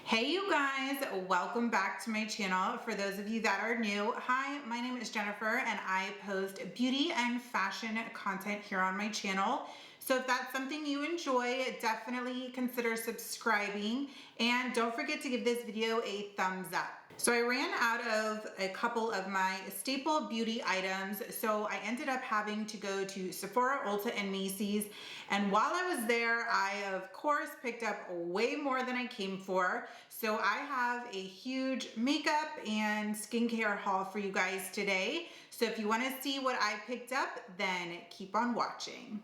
Hey you guys, welcome back to my channel. For those of you that are new, hi, my name is Jenifer and I post beauty and fashion content here on my channel. So if that's something you enjoy, definitely consider subscribing and don't forget to give this video a thumbs up. So I ran out of a couple of my staple beauty items, so I ended up having to go to Sephora, Ulta, and Macy's. And while I was there, I of course picked up way more than I came for. So I have a huge makeup and skincare haul for you guys today. So if you want to see what I picked up, then keep on watching.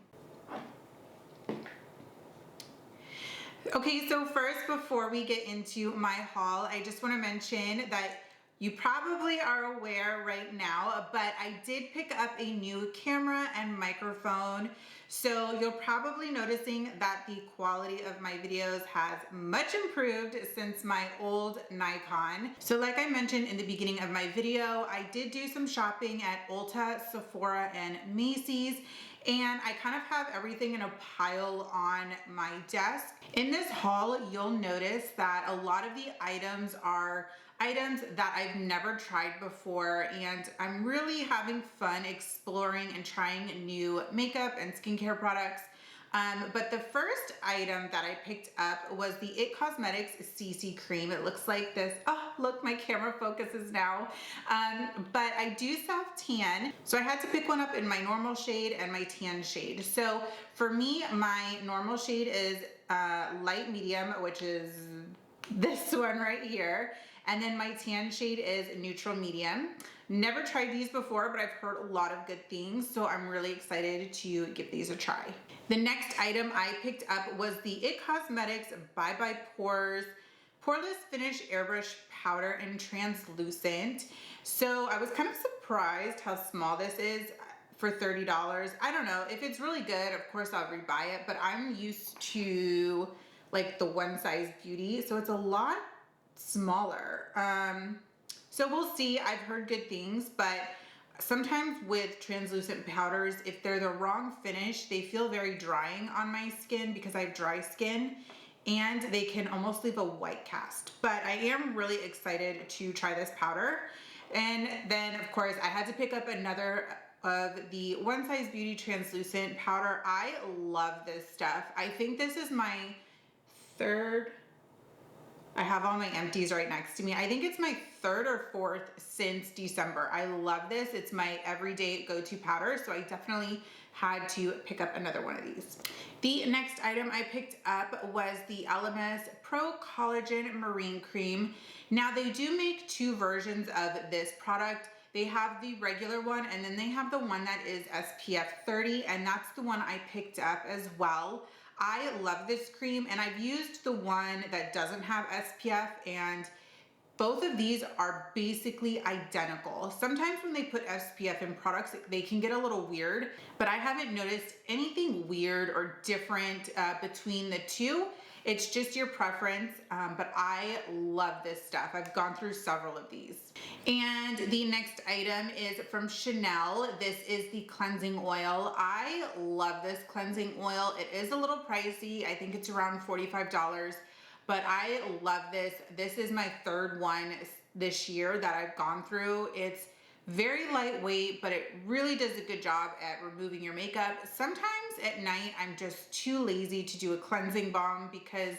Okay, so first, before we get into my haul, I just want to mention that you probably are aware right now, but I did pick up a new camera and microphone. So you're probably noticing that the quality of my videos has much improved since my old Nikon. So like I mentioned in the beginning of my video, I did do some shopping at Ulta, Sephora, and Macy's. And I kind of have everything in a pile on my desk. In this haul, you'll notice that a lot of the items are items that I've never tried before, and I'm really having fun exploring and trying new makeup and skincare products. But the first item that I picked up was the IT Cosmetics CC Cream. It looks like this. Oh, look, my camera focuses now. But I do self-tan, so I had to pick one up in my normal shade and my tan shade. So for me, my normal shade is light medium, which is this one right here. And then my tan shade is neutral medium. Never tried these before, but I've heard a lot of good things, so I'm really excited to give these a try. The next item I picked up was the IT Cosmetics Bye Bye Pores Poreless Finish Airbrush Powder in Translucent. So I was kind of surprised how small this is for $30. I don't know, if it's really good, of course I'll rebuy it, but I'm used to like the one size beauty, so it's a lot smaller. So we'll see. I've heard good things, but sometimes with translucent powders, if they're the wrong finish, they feel very drying on my skin because I have dry skin, and they can almost leave a white cast. But I am really excited to try this powder. And then of course I had to pick up another of the One Size Beauty translucent powder. I love this stuff. I think this is my third. I have all my empties right next to me. I think it's my third or fourth since December. I love this. It's my everyday go-to powder, so I definitely had to pick up another one of these. The next item I picked up was the LMS Pro Collagen Marine Cream. Now they do make two versions of this product. They have the regular one, and then they have the one that is SPF 30, and that's the one I picked up as well. I love this cream, and I've used the one that doesn't have SPF, and both of these are basically identical. Sometimes when they put SPF in products, they can get a little weird, but I haven't noticed anything weird or different between the two. It's just your preference, but I love this stuff. I've gone through several of these. And the next item is from Chanel. This is the cleansing oil. I love this cleansing oil. It is a little pricey. I think it's around $45, but I love this. This is my third one this year that I've gone through. It's very lightweight, but it really does a good job at removing your makeup. Sometimes at night, I'm just too lazy to do a cleansing balm because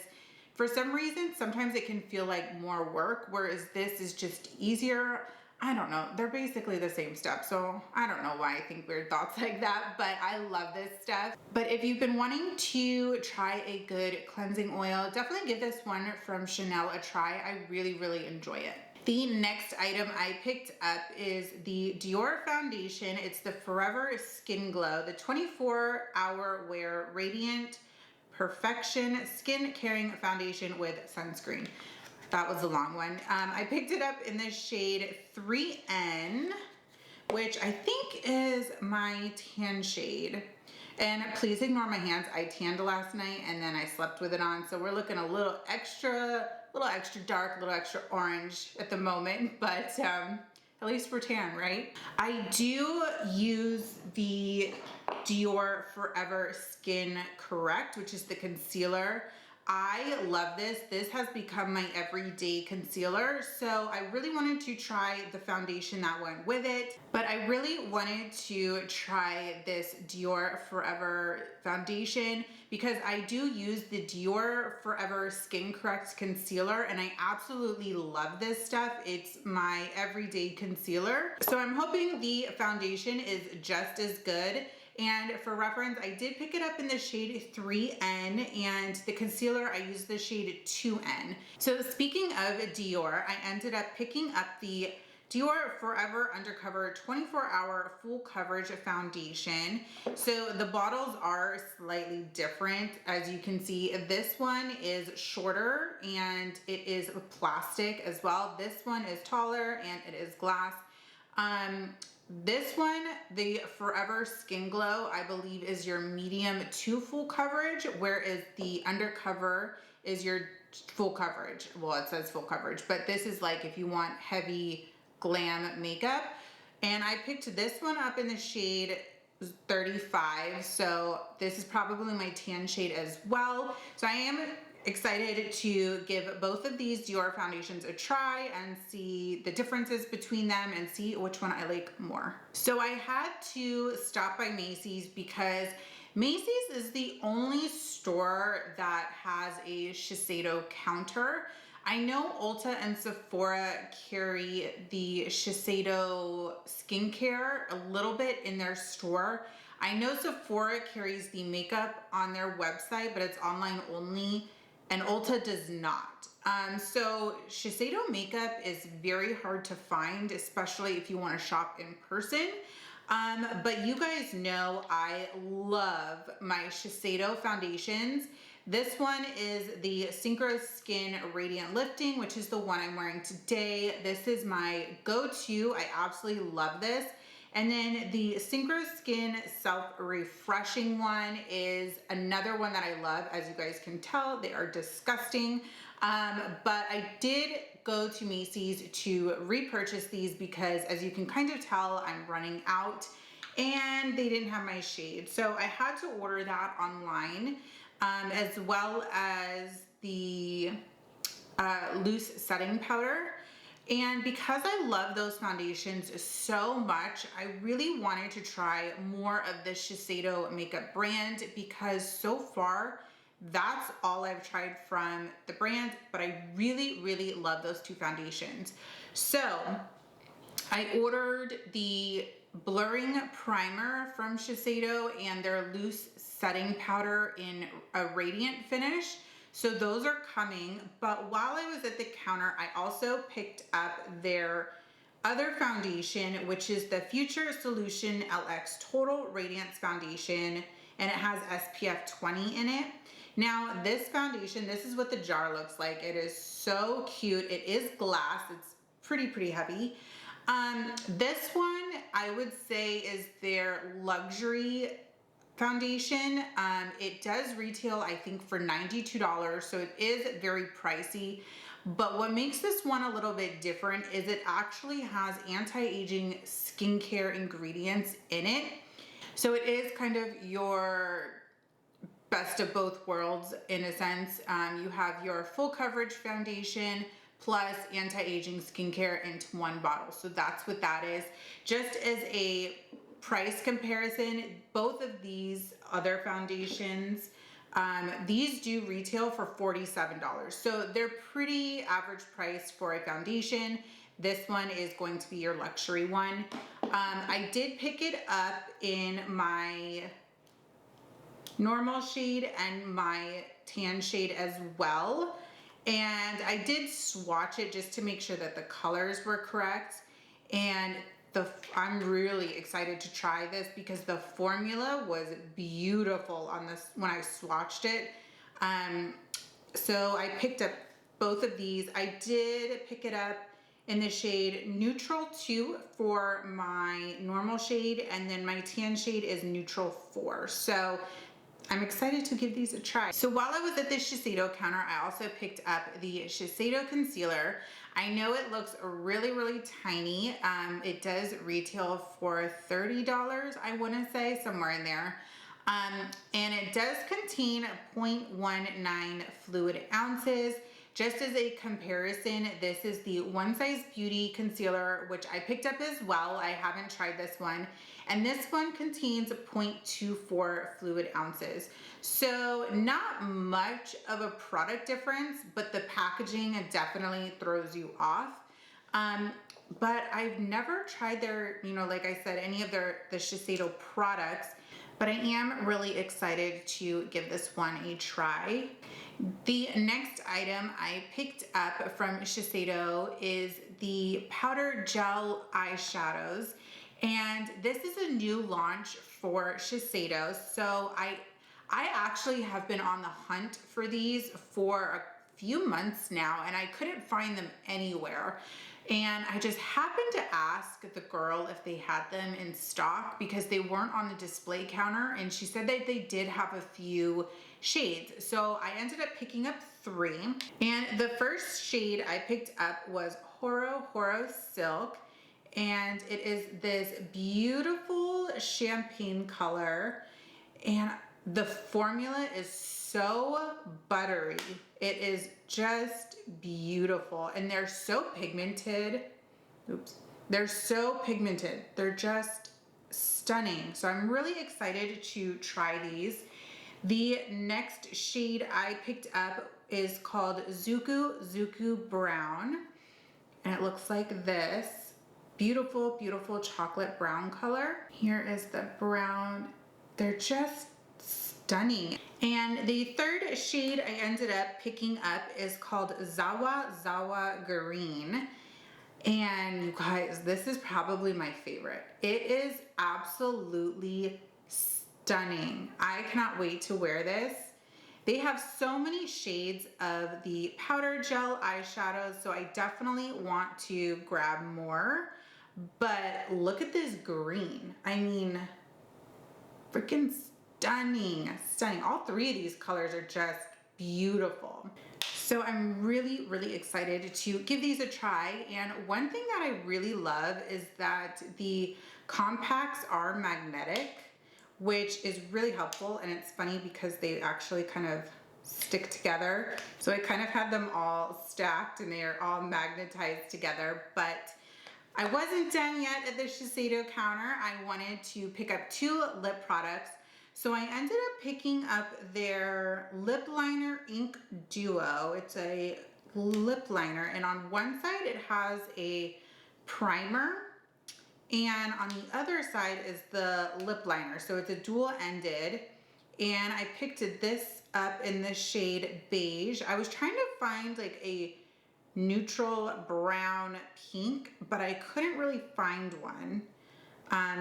for some reason, sometimes it can feel like more work, whereas this is just easier. I don't know, they're basically the same stuff. So I don't know why I think weird thoughts like that, but I love this stuff. But if you've been wanting to try a good cleansing oil, definitely give this one from Chanel a try. I really, really enjoy it. The next item I picked up is the Dior foundation. It's the Forever Skin Glow, the 24-hour wear radiant perfection skin caring foundation with sunscreen. That was a long one. I picked it up in the shade 3N, which I think is my tan shade. And please ignore my hands. I tanned last night and then I slept with it on. So we're looking a little extra dark, a little extra orange at the moment, but at least we're tan, right? I do use the Dior Forever Skin Correct, which is the concealer. I love this. This has become my everyday concealer. So I really wanted to try the foundation that went with it, but I really wanted to try this Dior Forever foundation because I do use the Dior Forever Skin Correct Concealer and I absolutely love this stuff. It's my everyday concealer. So I'm hoping the foundation is just as good. And for reference, I did pick it up in the shade 3N and the concealer, I used the shade 2N. So speaking of Dior, I ended up picking up the Dior Forever Undercover 24-Hour Full Coverage Foundation. So the bottles are slightly different. As you can see, this one is shorter and it is plastic as well. This one is taller and it is glass. This one, the Forever Skin Glow, I believe is your medium to full coverage, whereas the Undercover is your full coverage. Well, it says full coverage, but this is like if you want heavy glam makeup. And I picked this one up in the shade 35, so this is probably my tan shade as well. So I am excited to give both of these Dior foundations a try and see the differences between them and see which one I like more. So I had to stop by Macy's because Macy's is the only store that has a Shiseido counter. I know Ulta and Sephora carry the Shiseido skincare a little bit in their store. I know Sephora carries the makeup on their website, but it's online only, and Ulta does not. So Shiseido makeup is very hard to find, especially if you want to shop in person. But you guys know I love my Shiseido foundations. This one is the Synchro Skin Radiant Lifting, which is the one I'm wearing today. This is my go-to. I absolutely love this. And then the Synchro Skin Self-Refreshing one is another one that I love. As you guys can tell, they are disgusting. But I did go to Macy's to repurchase these because, as you can kind of tell, I'm running out and they didn't have my shade. So I had to order that online, as well as the loose setting powder. And because I love those foundations so much, I really wanted to try more of the Shiseido makeup brand because so far, that's all I've tried from the brand, but I really, really love those two foundations. So I ordered the blurring primer from Shiseido and their loose setting powder in a radiant finish. So those are coming, but while I was at the counter, I also picked up their other foundation, which is the Future Solution LX Total Radiance Foundation, and it has SPF 20 in it. Now this foundation, this is what the jar looks like. It is so cute. It is glass. It's pretty heavy. This one I would say is their luxury foundation. It does retail, I think, for $92, so it is very pricey. But what makes this one a little bit different is it actually has anti-aging skincare ingredients in it. So it is kind of your best of both worlds in a sense. You have your full coverage foundation plus anti-aging skincare into one bottle. So that's what that is. Just as a price comparison, both of these other foundations, these do retail for $47. So they're pretty average price for a foundation. This one is going to be your luxury one. I did pick it up in my normal shade and my tan shade as well. And I did swatch it just to make sure that the colors were correct. And I'm really excited to try this because the formula was beautiful on this when I swatched it. So I picked up both of these. I did pick it up in the shade Neutral 2 for my normal shade, and then my tan shade is Neutral 4. So I'm excited to give these a try. So while I was at the Shiseido counter, I also picked up the Shiseido Concealer. I know it looks really tiny. It does retail for $30, I want to say, somewhere in there. And it does contain 0.19 fluid ounces. Just as a comparison, this is the One Size Beauty concealer, which I picked up as well. I haven't tried this one. And this one contains 0.24 fluid ounces. So not much of a product difference, but the packaging definitely throws you off. But I've never tried their, like I said, any of the Shiseido products, but I am really excited to give this one a try. The next item I picked up from Shiseido is the powder gel eyeshadows. And this is a new launch for Shiseido. So I actually have been on the hunt for these for a few months now, and I couldn't find them anywhere. And I just happened to ask the girl if they had them in stock because they weren't on the display counter, and she said that they did have a few shades. So I ended up picking up 3. And the first shade I picked up was Horo Silk. And it is this beautiful champagne color. And the formula is so buttery. It is just beautiful. And they're so pigmented. Oops. They're so pigmented. They're just stunning. So I'm really excited to try these. The next shade I picked up is called Zuku Brown. And it looks like this. Beautiful, beautiful chocolate brown color. Here is the brown. They're just stunning. And the third shade I ended up picking up is called Zawa Green. And you guys, this is probably my favorite. It is absolutely stunning. I cannot wait to wear this. They have so many shades of the powder gel eyeshadows, so I definitely want to grab more. But look at this green. I mean, freaking stunning, stunning. All 3 of these colors are just beautiful. So I'm really, really excited to give these a try. And one thing that I really love is that the compacts are magnetic, which is really helpful. And it's funny because they actually kind of stick together. So I kind of had them all stacked and they're all magnetized together. But I wasn't done yet at the Shiseido counter. I wanted to pick up 2 lip products. So I ended up picking up their lip liner ink duo. It's a lip liner, and on one side it has a primer, and on the other side is the lip liner. So it's a dual-ended, and I picked this up in the shade beige. I was trying to find like a neutral brown pink, but I couldn't really find one.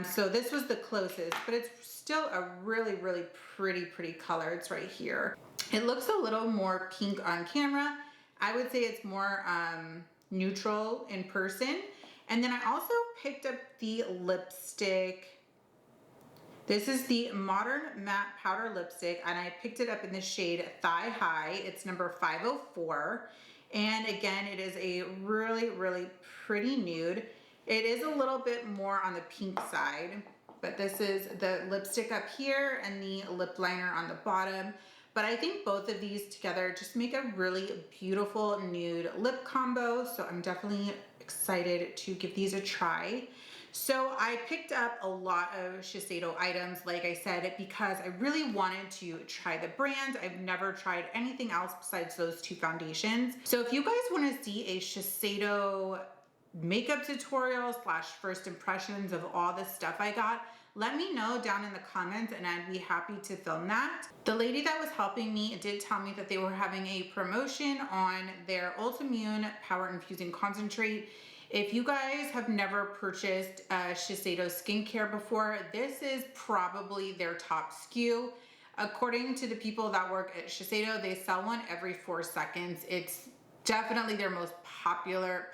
So this was the closest, but it's still a really, really pretty color. It's right here. It looks a little more pink on camera. I would say it's more neutral in person. And then I also picked up the lipstick. This is the Modern Matte Powder Lipstick, and I picked it up in the shade Thigh High. It's number 504. And again, it is a really, really pretty nude. It is a little bit more on the pink side, but this is the lipstick up here and the lip liner on the bottom. But I think both of these together just make a really beautiful nude lip combo. So I'm definitely excited to give these a try. So I picked up a lot of Shiseido items, like I said, because I really wanted to try the brand. I've never tried anything else besides those 2 foundations. So if you guys want to see a Shiseido makeup tutorial / first impressions of all the stuff I got, let me know down in the comments and I'd be happy to film that. The lady that was helping me did tell me that they were having a promotion on their Ultimune Power Infusing Concentrate. If you guys have never purchased Shiseido skincare before, this is probably their top SKU. According to the people that work at Shiseido, they sell one every 4 seconds. It's definitely their most popular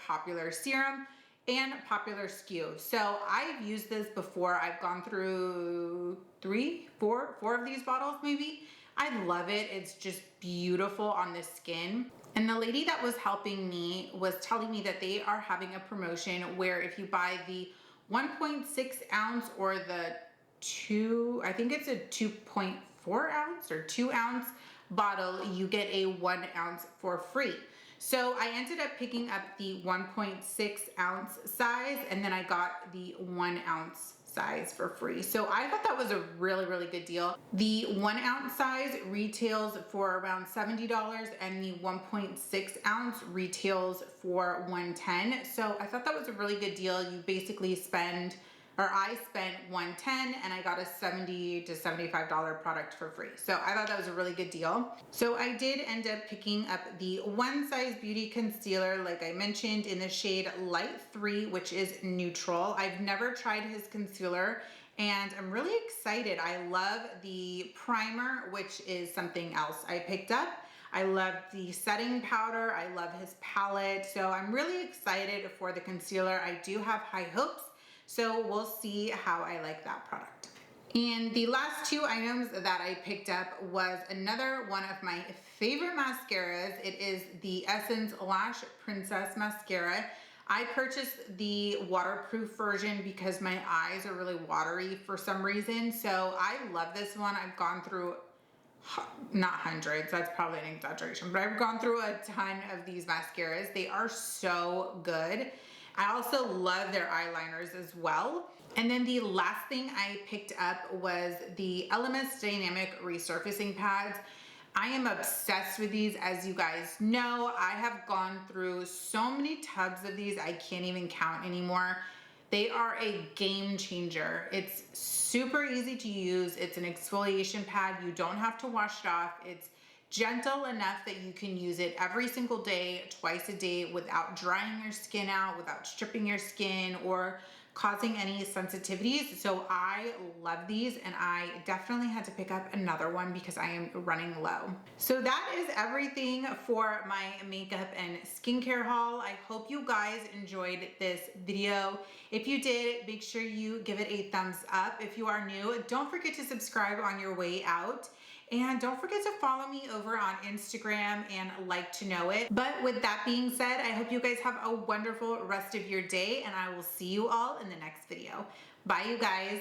serum and popular SKU. So I've used this before. I've gone through 4 of these bottles maybe. I love it. It's just beautiful on the skin. And the lady that was helping me was telling me that they are having a promotion where if you buy the 1.6 ounce or the I think it's a 2.4 ounce or 2 ounce bottle, you get a 1 ounce for free. So I ended up picking up the 1.6 ounce size, and then I got the 1 ounce size for free. So I thought that was a really, really good deal. The 1 ounce size retails for around $70 and the 1.6 ounce retails for $110. So I thought that was a really good deal. You basically spend, or I spent $110 and I got a $70 to $75 product for free. So I thought that was a really good deal. So I did end up picking up the One Size Beauty Concealer, like I mentioned, in the shade Light 3, which is neutral. I've never tried his concealer and I'm really excited. I love the primer, which is something else I picked up. I love the setting powder. I love his palette. So I'm really excited for the concealer. I do have high hopes. So we'll see how I like that product. And the last two items that I picked up was another one of my favorite mascaras. It is the Essence Lash Princess Mascara. I purchased the waterproof version because my eyes are really watery for some reason. So I love this one. I've gone through, not hundreds, that's probably an exaggeration, but I've gone through a ton of these mascaras. They are so good. I also love their eyeliners as well. And then the last thing I picked up was the Elemis Dynamic Resurfacing Pads. I am obsessed with these, as you guys know. I have gone through so many tubs of these, I can't even count anymore. They are a game changer. It's super easy to use. It's an exfoliation pad. You don't have to wash it off. It's gentle enough that you can use it every single day, twice a day, without drying your skin out, without stripping your skin or causing any sensitivities. So I love these, and I definitely had to pick up another one because I am running low. So that is everything for my makeup and skincare haul. I hope you guys enjoyed this video. If you did, make sure you give it a thumbs up. If you are new, don't forget to subscribe on your way out. And don't forget to follow me over on Instagram and Like to Know It. But with that being said, I hope you guys have a wonderful rest of your day, and I will see you all in the next video. Bye, you guys.